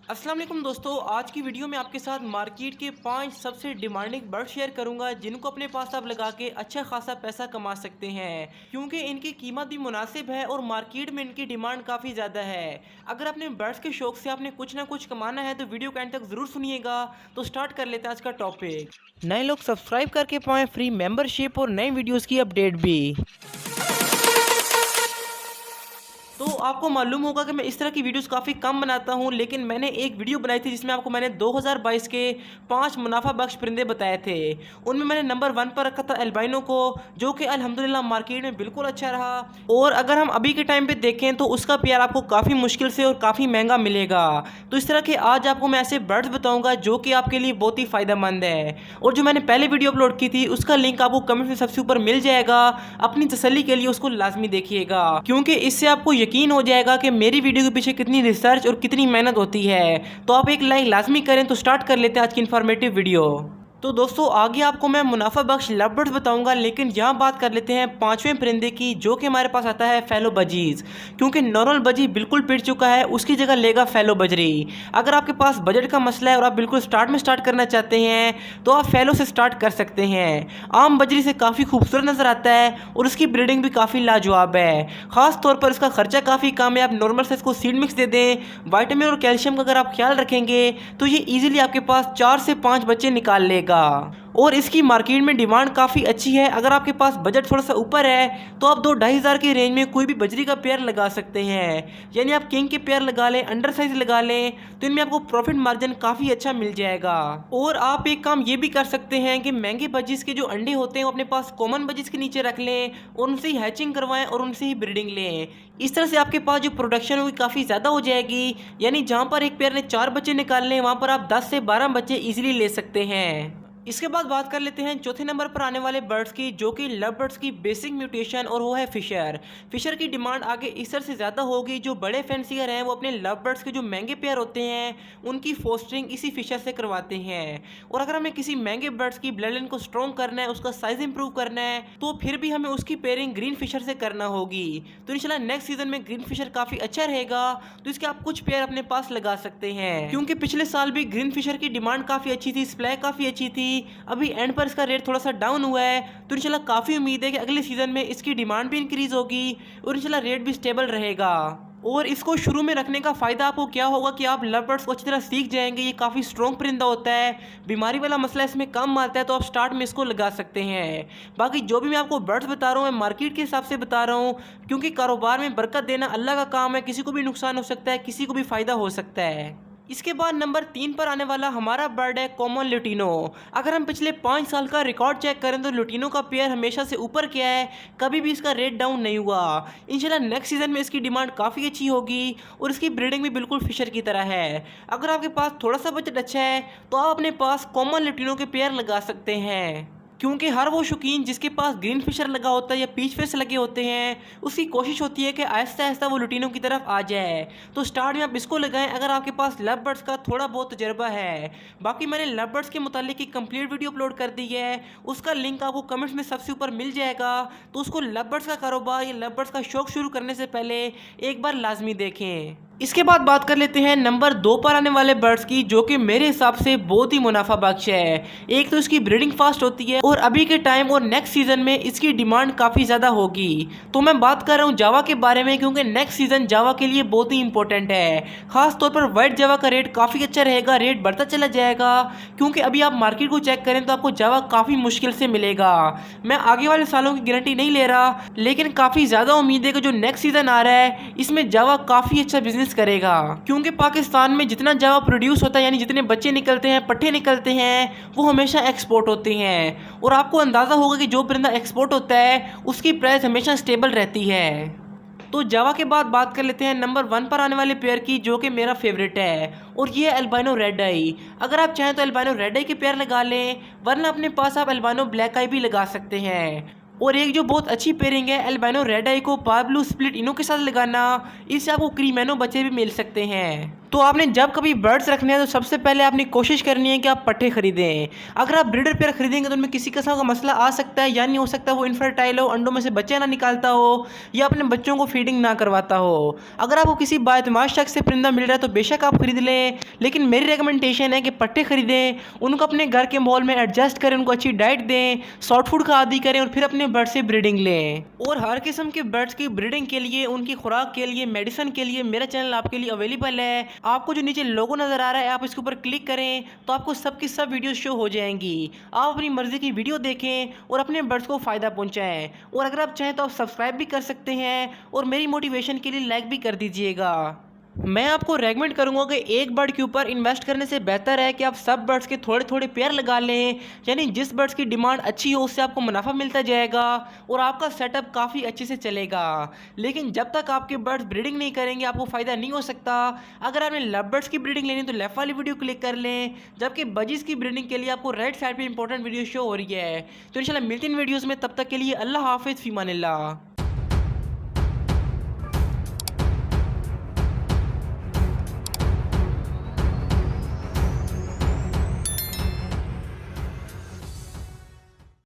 अस्सलाम वालेकुम दोस्तों, आज की वीडियो में आपके साथ मार्केट के 5 सबसे डिमांडिंग बर्ड शेयर करूंगा जिनको अपने पास आप लगा के अच्छा खासा पैसा कमा सकते हैं, क्योंकि इनकी कीमत भी मुनासिब है और मार्केट में इनकी डिमांड काफ़ी ज़्यादा है। अगर अपने बर्ड्स के शौक से आपने कुछ ना कुछ कमाना है तो वीडियो के एंड तक ज़रूर सुनिएगा। तो स्टार्ट कर लेते हैं आज का टॉपिक। नए लोग सब्सक्राइब करके पाएँ फ्री मेंबरशिप और नई वीडियोज़ की अपडेट भी। तो आपको मालूम होगा कि मैं इस तरह की वीडियोस काफ़ी कम बनाता हूं, लेकिन मैंने एक वीडियो बनाई थी जिसमें आपको मैंने 2022 के 5 मुनाफा बख्श परिंदे बताए थे। उनमें मैंने नंबर 1 पर रखा था एल्बाइनो को, जो कि अल्हम्दुलिल्लाह मार्केट में बिल्कुल अच्छा रहा। और अगर हम अभी के टाइम पे देखें तो उसका पेयर आपको काफ़ी मुश्किल से और काफ़ी महंगा मिलेगा। तो इस तरह के आज आपको मैं ऐसे बर्ड्स बताऊँगा जो कि आपके लिए बहुत ही फ़ायदेमंद है। और जो मैंने पहले वीडियो अपलोड की थी उसका लिंक आपको कमेंट में सबसे ऊपर मिल जाएगा। अपनी तसल्ली के लिए उसको लाजमी देखिएगा, क्योंकि इससे आपको यकीन हो जाएगा कि मेरी वीडियो के पीछे कितनी रिसर्च और कितनी मेहनत होती है। तो आप एक लाइक लाजमी करें। तो स्टार्ट कर लेते हैं आज की इन्फॉर्मेटिव वीडियो। तो दोस्तों आगे आपको मैं मुनाफा बख्श लवबर्ड्स बताऊंगा, लेकिन यहाँ बात कर लेते हैं 5वें परिंदे की, जो कि हमारे पास आता है फैलो बजीज। क्योंकि नॉर्मल बजी बिल्कुल पिट चुका है, उसकी जगह लेगा फैलो बजरी। अगर आपके पास बजट का मसला है और आप बिल्कुल स्टार्ट करना चाहते हैं तो आप फैलो से स्टार्ट कर सकते हैं। आम बजरी से काफ़ी खूबसूरत नज़र आता है और उसकी ब्रीडिंग भी काफ़ी लाजवाब है। ख़ास तौर पर इसका खर्चा काफ़ी कम है। आप नॉर्मल से इसको सीड मिक्स दे दें, वाइटामिन और कैल्शियम का अगर आप ख्याल रखेंगे तो ये ईजिली आपके पास 4 से 5 बच्चे निकाल लेगा। और इसकी मार्केट में डिमांड काफ़ी अच्छी है। अगर आपके पास बजट थोड़ा सा ऊपर है तो आप 2-2.5 की रेंज में कोई भी बजरी का पेयर लगा सकते हैं। यानी आप किंग के पेयर लगा लें, अंडर साइज लगा लें, तो इनमें आपको प्रॉफिट मार्जिन काफ़ी अच्छा मिल जाएगा। और आप एक काम ये भी कर सकते हैं कि महंगे बजीज के जो अंडे होते हैं वो अपने पास कॉमन बजीज के नीचे रख लें और उनसे ही हैचिंग करवाएं और उनसे ही ब्रीडिंग लें। इस तरह से आपके पास जो प्रोडक्शन होगी काफ़ी ज़्यादा हो जाएगी। यानी जहाँ पर एक पेयर ने 4 बच्चे निकालने, वहाँ पर आप 10 से 12 बच्चे ईजिली ले सकते हैं। इसके बाद बात कर लेते हैं चौथे नंबर पर आने वाले बर्ड्स की, जो कि लव बर्ड्स की बेसिक म्यूटेशन, और वो है फिशर। फिशर की डिमांड आगे इस तरह से ज़्यादा होगी। जो बड़े फैंसियर हैं वो अपने लव बर्ड्स के जो महंगे पेयर होते हैं उनकी फोस्टरिंग इसी फिशर से करवाते हैं। और अगर हमें किसी महंगे बर्ड्स की ब्लड लाइन को स्ट्रॉन्ग करना है, उसका साइज इंप्रूव करना है, तो फिर भी हमें उसकी पेयरिंग ग्रीन फिशर से करना होगी। तो इंशाल्लाह नेक्स्ट सीजन में ग्रीन फिशर काफ़ी अच्छा रहेगा। तो इसके आप कुछ पेयर अपने पास लगा सकते हैं, क्योंकि पिछले साल भी ग्रीन फिशर की डिमांड काफ़ी अच्छी थी, सप्लाई काफ़ी अच्छी थी। अभी एंड पर इसका रेट थोड़ा सा डाउन हुआ है, तो इंशाल्लाह काफ़ी उम्मीद है कि अगले सीज़न में इसकी डिमांड भी इंक्रीज़ होगी और इंशाल्लाह रेट भी स्टेबल रहेगा। और इसको शुरू में रखने का फ़ायदा आपको क्या होगा कि आप लव बर्ड्स को अच्छी तरह सीख जाएंगे। ये काफ़ी स्ट्रॉन्ग परिंदा होता है, बीमारी वाला मसला इसमें कम आता है, तो आप स्टार्ट में इसको लगा सकते हैं। बाकी जो भी मैं आपको बर्ड्स बता रहा हूँ मैं मार्केट के हिसाब से बता रहा हूँ, क्योंकि कारोबार में बरकत देना अल्लाह का काम है। किसी को भी नुकसान हो सकता है, किसी को भी फ़ायदा हो सकता है। इसके बाद नंबर 3 पर आने वाला हमारा बर्ड है कॉमन लुटिनो। अगर हम पिछले 5 साल का रिकॉर्ड चेक करें तो लुटिनो का पेयर हमेशा से ऊपर किया है, कभी भी इसका रेट डाउन नहीं हुआ। इंशाल्लाह नेक्स्ट सीज़न में इसकी डिमांड काफ़ी अच्छी होगी और इसकी ब्रीडिंग भी बिल्कुल फिशर की तरह है। अगर आपके पास थोड़ा सा बजट अच्छा है तो आप अपने पास कॉमन लुटिनो के पेयर लगा सकते हैं, क्योंकि हर वो शौकीन जिसके पास ग्रीन फिशर लगा होता है या पीच फिश लगे होते हैं उसकी कोशिश होती है कि आहिस्ता आहिस्ता वो लुटिनो की तरफ आ जाए। तो स्टार्ट में आप इसको लगाएं अगर आपके पास लव बर्ड्स का थोड़ा बहुत तजर्बा है। बाकी मैंने लव बर्ड्स के मुतालिक एक कंप्लीट वीडियो अपलोड कर दी है, उसका लिंक आपको कमेंट्स में सबसे ऊपर मिल जाएगा। तो उसको लव बर्ड्स का कारोबार या लव बर्ड्स का शौक शुरू करने से पहले एक बार लाजमी देखें। इसके बाद बात कर लेते हैं नंबर 2 पर आने वाले बर्ड्स की, जो कि मेरे हिसाब से बहुत ही मुनाफा बख्श है। एक तो इसकी ब्रीडिंग फास्ट होती है और अभी के टाइम और नेक्स्ट सीजन में इसकी डिमांड काफ़ी ज़्यादा होगी। तो मैं बात कर रहा हूँ जावा के बारे में, क्योंकि नेक्स्ट सीजन जावा के लिए बहुत ही इंपॉर्टेंट है। खास तौर पर वाइट जावा का रेट काफ़ी अच्छा रहेगा, रेट बढ़ता चला जाएगा। क्योंकि अभी आप मार्केट को चेक करें तो आपको जावा काफ़ी मुश्किल से मिलेगा। मैं आगे वाले सालों की गारंटी नहीं ले रहा, लेकिन काफ़ी ज़्यादा उम्मीद है कि जो नेक्स्ट सीजन आ रहा है इसमें जावा काफ़ी अच्छा बिजनेस करेगा। क्योंकि पाकिस्तान में जितना जावा प्रोड्यूस होता है, यानी जितने बच्चे निकलते हैं, पट्टे निकलते हैं, वो हमेशा एक्सपोर्ट होते हैं। और आपको अंदाज़ा होगा कि जो परिंदा एक्सपोर्ट होता है उसकी प्राइस हमेशा स्टेबल रहती है। तो जावा के बाद बात कर लेते हैं नंबर 1 पर आने वाले पेयर की, जो कि मेरा फेवरेट है, और ये है एल्बाइनो रेड आई। अगर आप चाहें तो एल्बाइनो रेड आई के पेयर लगा लें, वरना अपने पास आप एल्बाइनो ब्लैक आई भी लगा सकते हैं। और एक जो बहुत अच्छी पेयरिंग है एल्बाइनो रेड आई को पार ब्लू स्प्लिट इनो के साथ लगाना, इससे आपको क्रीमेनो बच्चे भी मिल सकते हैं। तो आपने जब कभी बर्ड्स रखने हैं तो सबसे पहले आपने कोशिश करनी है कि आप पट्ठे खरीदें। अगर आप ब्रीडर पेयर खरीदेंगे तो उनमें किसी किस्म का मसला आ सकता है, या नहीं हो सकता वो इनफर्टाइल हो, अंडों में से बच्चे ना निकालता हो, या अपने बच्चों को फीडिंग ना करवाता हो। अगर आपको किसी बाएतमाद शख्स से परिंदा मिल रहा है तो बेशक आप खरीद लें, लेकिन मेरी रिकमेंडेशन है कि पट्ठे खरीदें, उनको अपने घर के माहौल में एडजस्ट करें, उनको अच्छी डाइट दें, सॉफ्ट फूड का आदी करें और फिर अपने बर्ड से ब्रीडिंग लें। और हर किस्म के बर्ड्स की ब्रीडिंग के लिए, उनकी खुराक के लिए, मेडिसिन के लिए मेरा चैनल आपके लिए अवेलेबल है। आपको जो नीचे लोगो नज़र आ रहा है आप इसके ऊपर क्लिक करें तो आपको सब की सब वीडियो शो हो जाएंगी। आप अपनी मर्ज़ी की वीडियो देखें और अपने बर्ड्स को फ़ायदा पहुंचाएं। और अगर आप चाहें तो आप सब्सक्राइब भी कर सकते हैं और मेरी मोटिवेशन के लिए लाइक भी कर दीजिएगा। मैं आपको रेकमेंड करूंगा कि एक बर्ड के ऊपर इन्वेस्ट करने से बेहतर है कि आप सब बर्ड्स के थोड़े थोड़े पेयर लगा लें, यानी जिस बर्ड्स की डिमांड अच्छी हो उससे आपको मुनाफा मिलता जाएगा और आपका सेटअप काफ़ी अच्छे से चलेगा। लेकिन जब तक आपके बर्ड्स ब्रीडिंग नहीं करेंगे आपको फ़ायदा नहीं हो सकता। अगर आपने लव बर्ड्स की ब्रीडिंग लेनी तो लेफ्ट वाली वीडियो क्लिक कर लें, जबकि बजीज़ की ब्रीडिंग के लिए आपको राइट साइड पर इंपॉर्टेंट वीडियो शो हो रही है। तो इंशाल्लाह मिलती इन वीडियोज़ में, तब तक के लिए अल्लाह हाफिज़, फ़ी अमानिल्लाह।